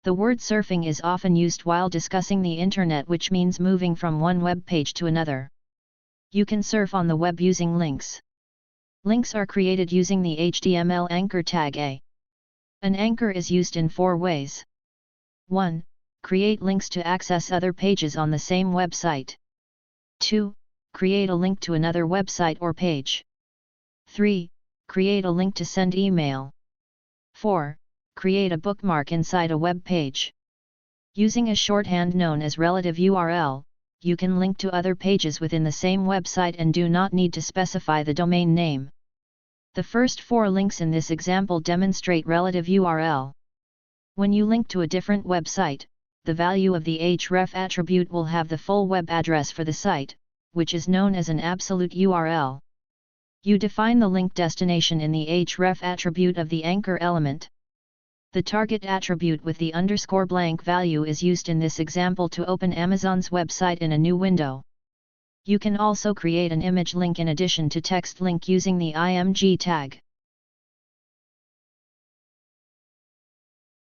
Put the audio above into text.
The word surfing is often used while discussing the internet, which means moving from one web page to another. You can surf on the web using links. Links are created using the HTML anchor tag A. An anchor is used in 4 ways. 1. Create links to access other pages on the same website. 2. Create a link to another website or page. 3. Create a link to send email. 4. Create a bookmark inside a web page. Using a shorthand known as relative URL, you can link to other pages within the same website and do not need to specify the domain name. The first 4 links in this example demonstrate relative URL. When you link to a different website, the value of the href attribute will have the full web address for the site, which is known as an absolute URL. You define the link destination in the href attribute of the anchor element. The target attribute with the _blank value is used in this example to open Amazon's website in a new window. You can also create an image link in addition to text link using the img tag.